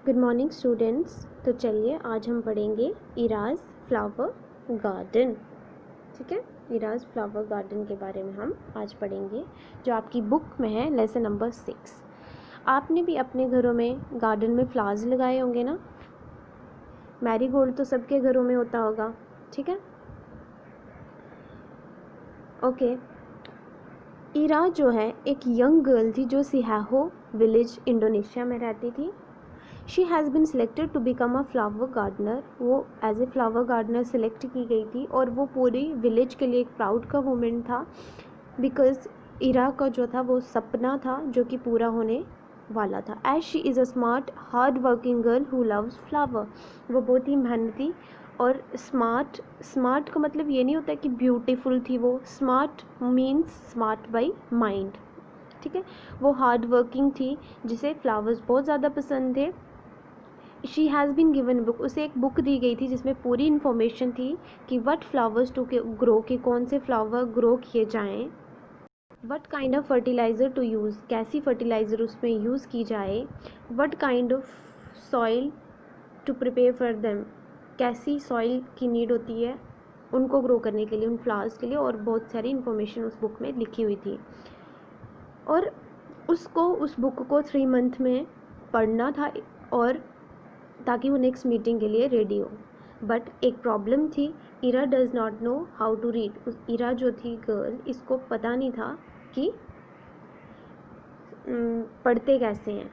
Good morning students. तो चलिए आज हम पढ़ेंगे इराज फ्लावर गार्डन। ठीक है, इराज फ्लावर गार्डन के बारे में हम आज पढ़ेंगे, जो आपकी बुक में है, लेसन नंबर 6। आपने भी अपने घरों में गार्डन में फ्लावर्स लगाए होंगे ना। मैरीगोल्ड तो सबके घरों में होता होगा। ठीक है, ओके। इरा जो है एक यंग गर्ल थी जो सिहाहो विलेज इंडोनेशिया में रहती थी। She has been selected to become a flower gardener. वो as a flower gardener select की गई थी और वो पूरी विलेज के लिए एक प्राउड का मोमेंट था, बिकॉज इरा का जो था वो सपना था जो कि पूरा होने वाला था। As she is a smart hard working girl who loves flower. वो बहुत ही मेहनती और स्मार्ट का मतलब ये नहीं होता कि ब्यूटीफुल थी। वो smart means smart by mind. ठीक है, वो हार्ड वर्किंग थी, जिसे फ्लावर्स बहुत ज़्यादा पसंद थे। She has been given book. उसे एक बुक दी गई थी जिसमें पूरी इन्फॉर्मेशन थी कि वट फ्लावर्स टू ग्रो, कि कौन से फ्लावर ग्रो किए जाएँ, what kind of fertiliser to use, कैसी फर्टिलाइज़र उसमें यूज़ की जाए, what kind of soil to prepare for them, कैसी सॉइल की नीड होती है उनको ग्रो करने के लिए, उन फ्लावर्स के लिए। और बहुत सारी इन्फॉर्मेशन उस बुक में लिखी हुई थी और उसको उस बुक को 3 मंथ में पढ़ना था और ताकि वो नेक्स्ट मीटिंग के लिए रेडी हो। बट एक प्रॉब्लम थी, Ira does not know how to read. उस इरा जो थी गर्ल, इसको पता नहीं था कि पढ़ते कैसे हैं।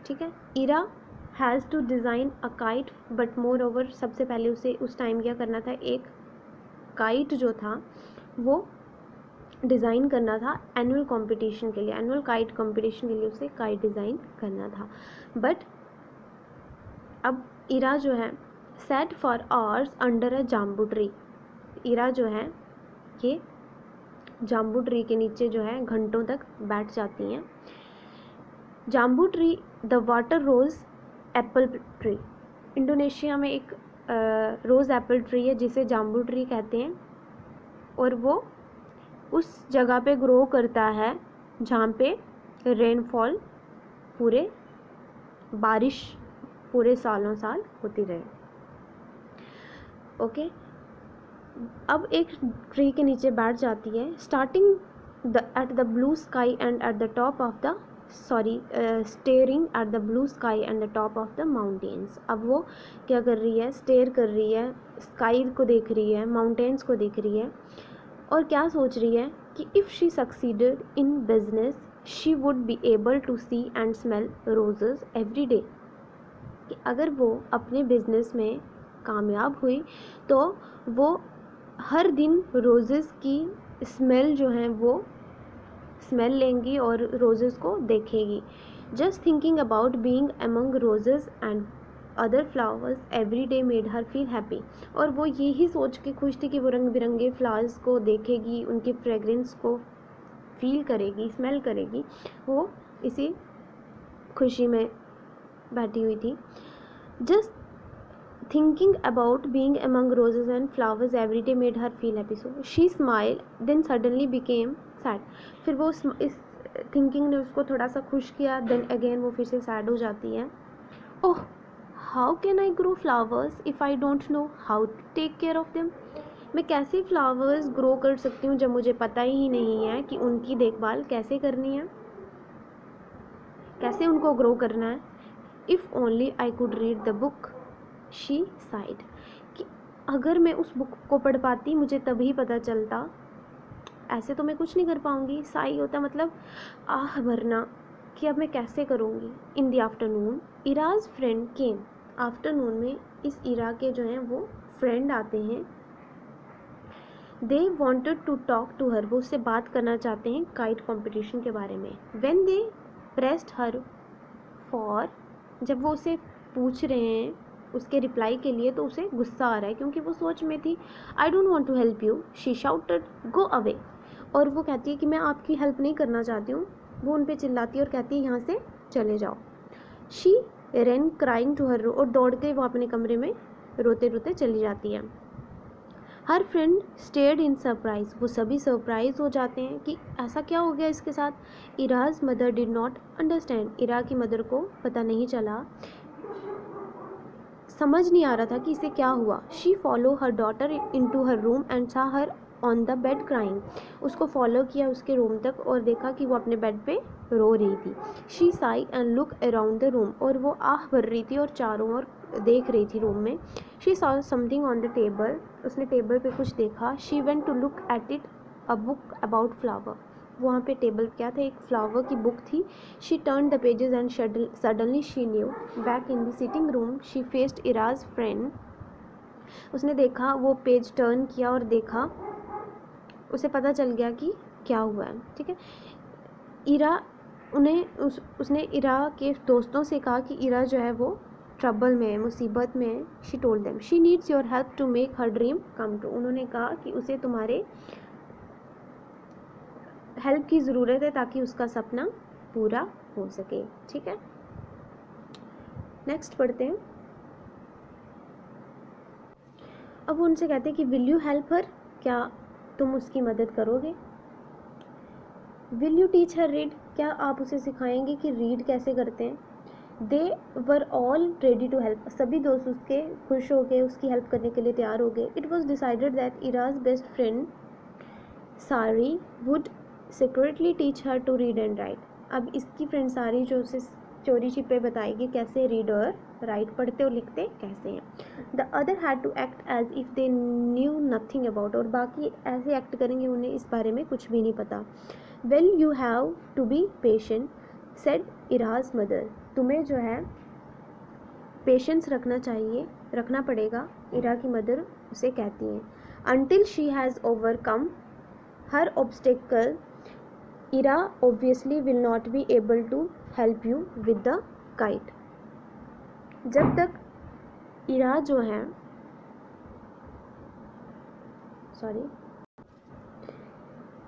ठीक है, Ira has to design a kite, but moreover सबसे पहले उसे उस टाइम क्या करना था, एक काइट जो था वो डिज़ाइन करना था एनुअल कंपटीशन के लिए। एनुअल काइट कंपटीशन के लिए उसे काइट डिज़ाइन करना था। बट अब इरा जो है sat for hours under a jambu tree. Ira जो है ये जाम्बू ट्री के नीचे जो है घंटों तक बैठ जाती हैं। Jambu tree the water rose apple tree. Indonesia में एक रोज़ एप्पल ट्री है जिसे जाम्बू ट्री कहते हैं, और वो उस जगह पे ग्रो करता है जहाँ पे रेनफॉल पूरे बारिश पूरे सालों साल होती रहे। ओके, अब एक ट्री के नीचे बैठ जाती है, starting at the blue sky and at the top of the staring at the blue sky and the top of the mountains. अब वो क्या कर रही है, स्टेयर कर रही है, स्काई को देख रही है, माउंटेन्स को देख रही है, और क्या सोच रही है कि if she succeeded in business she would be able to see and smell roses every day. कि अगर वो अपने बिजनेस में कामयाब हुई तो वो हर दिन रोज़ेस की स्मेल जो है वो स्मेल लेंगी और रोज़ेस को देखेगी। Just thinking about being among roses and other flowers every day made her feel happy. और वो यही सोच के खुश थी कि वो रंग बिरंगे फ्लावर्स को देखेगी, उनकी फ्रेगरेंस को फील करेगी, स्मेल करेगी। वो इसी खुशी में बैठी हुई थी। Just thinking about being among roses and flowers every day made her feel happy. So she smiled, then suddenly became sad. फिर वो इस थिंकिंग ने उसको थोड़ा सा खुश किया, देन अगेन वो फिर से सैड हो जाती है। Oh, how can I grow flowers if I don't know how to take care of them. मैं कैसे फ्लावर्स ग्रो कर सकती हूँ जब मुझे पता ही नहीं है कि उनकी देखभाल कैसे करनी है, कैसे उनको ग्रो करना है। If only I could read the book, she side. कि अगर मैं उस बुक को पढ़ पाती मुझे तभी पता चलता, ऐसे तो मैं कुछ नहीं कर पाऊँगी। साई होता मतलब आह भरना कि अब मैं कैसे करूँगी। In the afternoon Ira's friend came. Afternoon में इस इरा के जो हैं वो फ्रेंड आते हैं। They wanted to talk to her, वो उससे बात करना चाहते हैं काइट कॉम्पिटिशन के बारे में। When they pressed her for, जब वो उसे पूछ रहे हैं उसके रिप्लाई के लिए, तो उसे गुस्सा आ रहा है क्योंकि वो सोच में थी। I don't want to help you, she shouted, go away. और वो कहती है कि मैं आपकी हेल्प नहीं करना चाहती हूँ। वो उन पर चिल्लाती है और कहती है यहाँ से चले जाओ। She run crying to her, और दौड़ के वो अपने कमरे में रोते रोते चली जाती है। हर फ्रेंड स्टेयर्ड इन सरप्राइज, वो सभी सरप्राइज हो जाते हैं कि ऐसा क्या हो गया इसके साथ। Ira's mother did not understand, Ira की मदर को पता नहीं चला। समझ नहीं आ रहा था कि इसे क्या हुआ. She follow her daughter in to her room and saw her on the bed crying. उसको फॉलो किया उसके रूम तक और देखा कि वो अपने बेड पे रो रही थी. She Sai and look around the room. और वो आह भर रही थी और चारों ओर देख रही थी रूम में. She saw something on the table. उसने टेबल पे कुछ देखा. She went to look at it. A book about flower. वहाँ पे टेबल क्या था, एक फ्लावर की बुक थी. She turn the pages and suddenly she knew. Back in the sitting room she faced Ira's friend. उसने देखा, वो पेज टर्न किया और देखा, उसे पता चल गया कि क्या हुआ है. ठीक है. इरा उसने इरा के दोस्तों से कहा कि इरा जो है वो ट्रबल में है, मुसीबत में है. She told them she needs your help to make her dream come true. उन्होंने कहा कि उसे तुम्हारे हेल्प की ज़रूरत है ताकि उसका सपना पूरा हो सके. ठीक है. नेक्स्ट पढ़ते हैं. अब वो उनसे कहते हैं कि विल यू हेल्प हर. क्या तुम उसकी मदद करोगे. Will you teach her read. क्या आप उसे सिखाएंगे कि रीड कैसे करते हैं. They were all ready to help. सभी दोस्त उसके खुश हो गए, उसकी हेल्प करने के लिए तैयार हो गए. It was decided that Ira's best friend Sari would secretly teach her to read and write. अब इसकी फ्रेंड सारी जो उसे चोरी छिपे बताएगी कैसे रीड और राइट, पढ़ते और लिखते कैसे हैं. The other had to act as if they knew nothing about. और बाकी ऐसे एक्ट करेंगे उन्हें इस बारे में कुछ भी नहीं पता. Well you have to be patient said Ira's mother. तुम्हें जो है पेशेंस रखना पड़ेगा, इरा की मदर उसे कहती हैं. Until she has overcome her obstacle Ira obviously will not be able to help you with the kite. जब तक इरा जो है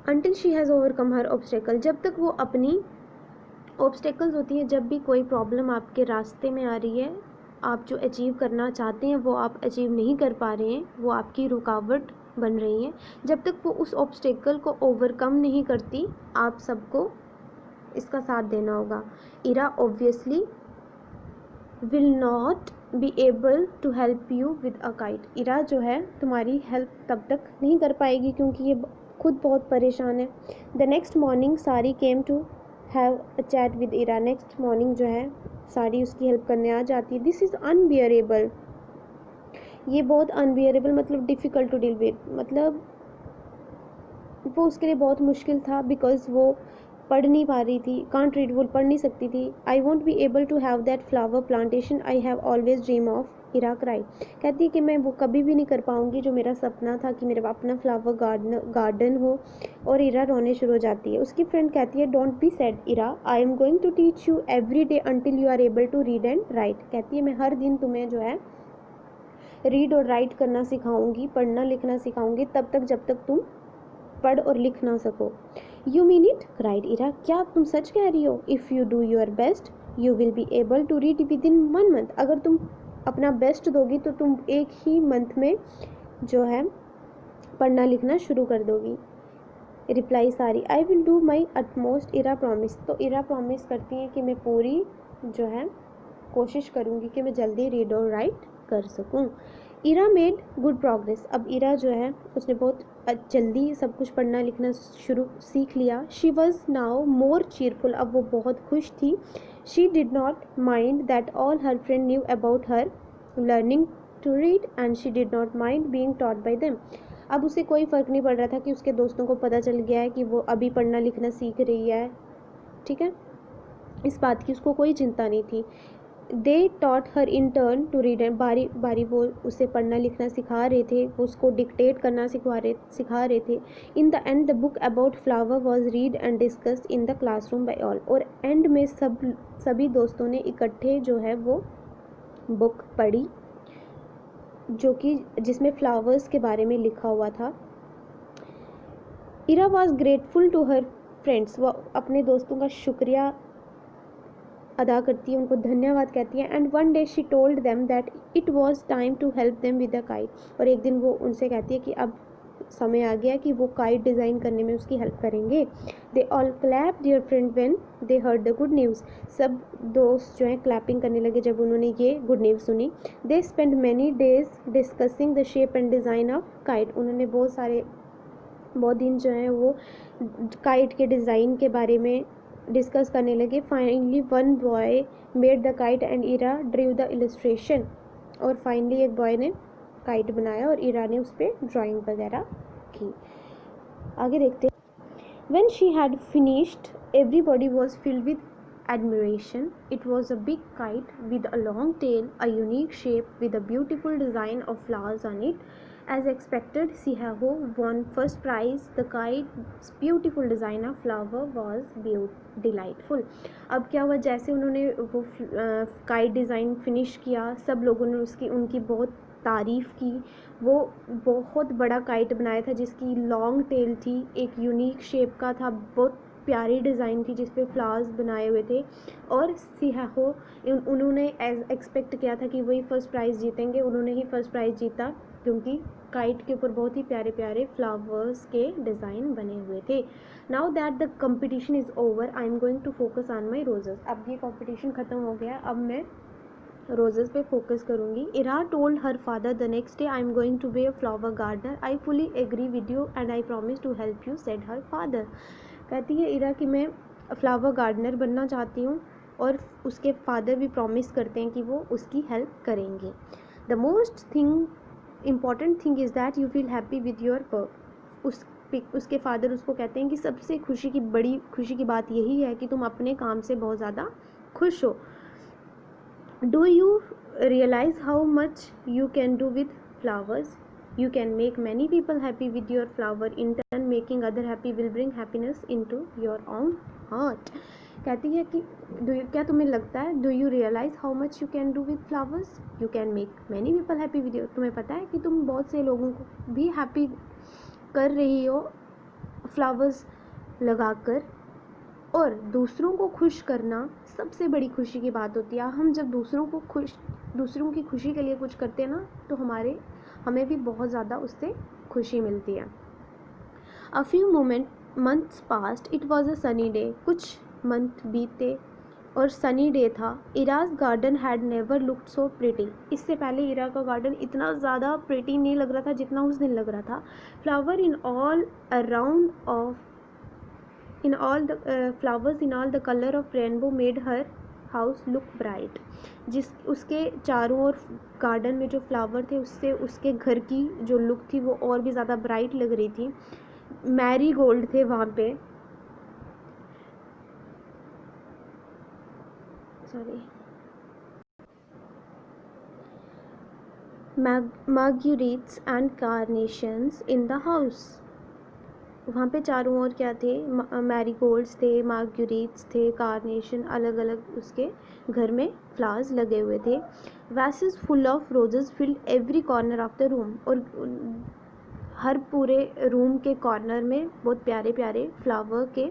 until she has overcome her obstacle. जब तक वो अपनी ऑब्स्टेकल्स होती हैं, जब भी कोई प्रॉब्लम आपके रास्ते में आ रही है, आप जो अचीव करना चाहते हैं वो आप अचीव नहीं कर पा रहे हैं, वो आपकी रुकावट बन रही हैं, जब तक वो उस ऑब्स्टेकल को ओवरकम नहीं करती, आप सबको इसका साथ देना होगा. Ira obviously will not be able to help you with a kite. Ira जो है तुम्हारी हेल्प तब तक नहीं कर पाएगी क्योंकि ये खुद बहुत परेशान है. The next morning Sari came to have a chat with Ira. Next morning जो है सारी उसकी हेल्प करने आ जाती है. This is unbearable. ये बहुत अनबियरेबल मतलब डिफ़िकल्ट टू डील विद, मतलब वो उसके लिए बहुत मुश्किल था बिकॉज वो पढ़ नहीं पा रही थी. कांट रीड, वो पढ़ नहीं सकती थी. I won't be able to have that flower plantation I have always dream of. Ira cry. कहती है कि मैं वो कभी भी नहीं कर पाऊँगी जो मेरा सपना था कि मेरा अपना फ्लावर गार्डन हो. और इरा रोने शुरू हो जाती है. उसकी फ्रेंड कहती है don't be sad Ira, I am going to teach you every day until you are able to read and write. कहती है मैं हर दिन तुम्हें जो है रीड और राइट करना सिखाऊंगी, पढ़ना लिखना सिखाऊंगी, तब तक जब तक तुम पढ़ और लिख ना सको. You mean it cried Ira. क्या तुम सच कह रही हो. If you do your best you will be able to read within 1 month. अगर तुम अपना बेस्ट दोगी तो तुम एक ही मंथ में जो है पढ़ना लिखना शुरू कर दोगी. Reply Sari. I will do my utmost Ira promise. तो इरा प्रॉमिस करती हैं कि मैं पूरी जो है कोशिश करूँगी कि मैं जल्दी रीड और राइट कर सकूँ. इरा मेड गुड प्रोग्रेस. अब इरा जो है उसने बहुत जल्दी सब कुछ पढ़ना लिखना सीख लिया. She was now more cheerful. अब वो बहुत खुश थी. She did not mind that all her friend knew about her learning to read and she did not mind being taught by them. अब उसे कोई फ़र्क नहीं पड़ रहा था कि उसके दोस्तों को पता चल गया है कि वो अभी पढ़ना लिखना सीख रही है. ठीक है, इस बात की उसको कोई चिंता नहीं थी. They taught her in turn to read and बारी बारी वो उसे पढ़ना लिखना सिखा रहे थे, वो उसको डिक्टेट करना सिखा रहे थे. In the end the book about flower was read and discussed in the classroom by all. और एंड में सभी दोस्तों ने इकट्ठे जो है वो बुक पढ़ी जो कि जिसमें फ्लावर्स के बारे में लिखा हुआ था. Ira was grateful to her friends. वो अपने दोस्तों का शुक्रिया अदा करती है, उनको धन्यवाद कहती है. And one day she told them that it was time to help them with the kite. और एक दिन वो उनसे कहती है कि अब समय आ गया कि वो काइट डिज़ाइन करने में उसकी हेल्प करेंगे। They all clap dear friend when they heard the good news. सब दोस्त जो हैं क्लैपिंग करने लगे जब उन्होंने ये गुड न्यूज़ सुनी। They spend many days discussing the shape and design of kite. उन्होंने बहुत दिन जो है वो काइट के डिज़ाइन के बारे में डिस्कस करने लगे। Finally one boy made the kite and Ira drew the illustration. और फाइनली एक बॉय ने काइट बनाया और इरा ने उस पर ड्राइंग वगैरह की। आगे देखते हैं। When she had finished, everybody was filled with admiration. It was a big kite with a long tail, a unique shape with a beautiful design of flowers on it. As expected, Sihaho won first prize. The kite's beautiful design of flower was delightful. अब क्या हुआ, जैसे उन्होंने वो kite design finish किया, सब लोगों ने उनकी बहुत तारीफ़ की। वो बहुत बड़ा काइट बनाया था जिसकी लॉन्ग टेल थी, एक यूनिक शेप का था, बहुत प्यारी डिज़ाइन थी जिस पे फ्लावर्स बनाए हुए थे। और सिहाहो उन्होंने एक्सपेक्ट किया था कि वही फ़र्स्ट प्राइज़ जीतेंगे। उन्होंने ही फ़र्स्ट प्राइज़ जीता क्योंकि काइट के ऊपर बहुत ही प्यारे प्यारे फ्लावर्स के डिज़ाइन बने हुए थे। Now that the competition is over, I am going to focus on my roses. अब ये कंपटीशन ख़त्म हो गया, अब मैं रोजेज़ पे फोकस करूँगी। Ira told her father the next day, I am going to be a flower gardener, I fully agree with you and I promise to help you, said her father. कहती है इरा कि मैं flower gardener बनना चाहती हूँ और उसके father भी प्रॉमिस करते हैं कि वो उसकी हेल्प करेंगे। The most important thing is that you feel happy with your work. उसके फादर उसको कहते हैं कि सबसे बड़ी खुशी की बात यही है कि तुम अपने काम से बहुत ज़्यादा खुश हो। Do you realize how much you can do with flowers? You can make many people happy with your flower. In turn, making other happy will bring happiness into your own heart. कहती है कि क्या तुम्हें लगता है, do you realize how much you can do with flowers? You can make many people happy with your. तुम्हें पता है कि तुम बहुत से लोगों को भी हैप्पी कर रही हो फ्लावर्स लगाकर। और दूसरों को खुश करना सबसे बड़ी खुशी की बात होती है। हम जब दूसरों की खुशी के लिए कुछ करते हैं ना, तो हमें भी बहुत ज़्यादा उससे खुशी मिलती है। A few months past, it was a sunny day. कुछ मंथ बीते और सनी डे था। Ira's garden had never looked so pretty. इससे पहले इरा का गार्डन इतना ज़्यादा प्रिटी नहीं लग रहा था जितना उस दिन लग रहा था। Flower in all around of flowers in all the color of rainbow made her house look bright. उसके चारों ओर गार्डन में जो फ्लावर थे उससे उसके घर की जो लुक थी वो और भी ज़्यादा ब्राइट लग रही थी। मैरी गोल्ड थे वहाँ पे, marguerites and carnations in the house. वहाँ पे चारों ओर क्या थे, मैरीगोल्ड्स थे, मार्ग्यूरीट्स थे, कार्नेशन, अलग अलग उसके घर में फ्लावर्स लगे हुए थे। Vases full of roses filled every corner of the room. और हर पूरे रूम के कॉर्नर में बहुत प्यारे प्यारे फ्लावर के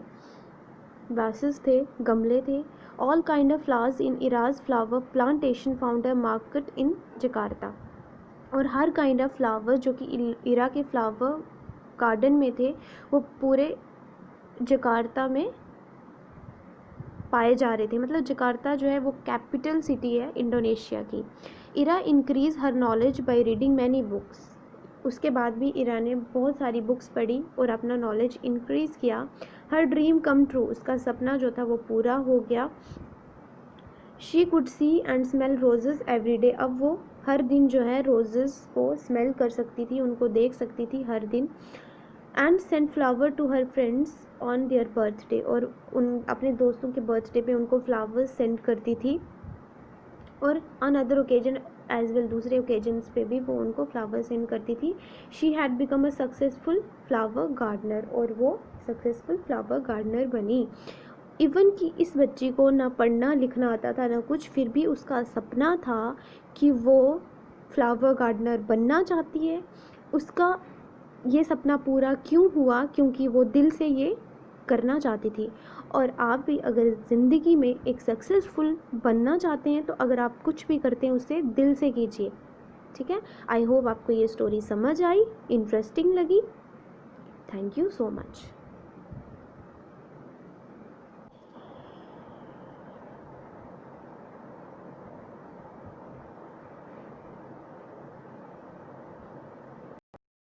वैसेस थे, गमले थे। All kind of flowers in Ira's flower plantation found a market in Jakarta. और हर काइंड ऑफ फ्लावर जो कि इरा के फ्लावर गार्डन में थे वो पूरे जकार्ता में पाए जा रहे थे। मतलब जकार्ता जो है वो कैपिटल सिटी है इंडोनेशिया की। Ira increase her knowledge by reading many books. उसके बाद भी इरा ने बहुत सारी बुक्स पढ़ी और अपना नॉलेज इंक्रीज़ किया। हर ड्रीम कम ट्रू, उसका सपना जो था वो पूरा हो गया। She could see and smell roses every day. अब वो हर दिन जो है रोजेज़ को स्मेल कर सकती थी, उनको देख सकती थी हर दिन। And send flower to her friends on their birthday. और अपने दोस्तों के बर्थडे पे उनको फ्लावर्स सेंड करती थी। और on other occasion as well, दूसरे ओकेजन्स पे भी वो उनको फ्लावर सेंड करती थी। She had become a successful flower gardener. और वो सक्सेसफुल फ्लावर गार्डनर बनी। इवन कि इस बच्ची को ना पढ़ना लिखना आता था ना कुछ, फिर भी उसका सपना था कि वो फ्लावर गार्डनर बनना चाहती है। उसका ये सपना पूरा क्यों हुआ? क्योंकि वो दिल से ये करना चाहती थी। और आप भी अगर ज़िंदगी में एक सक्सेसफुल बनना चाहते हैं तो अगर आप कुछ भी करते हैं उसे दिल से कीजिए। ठीक है। आई होप आपको ये स्टोरी समझ आई, इंटरेस्टिंग लगी। Thank you so much.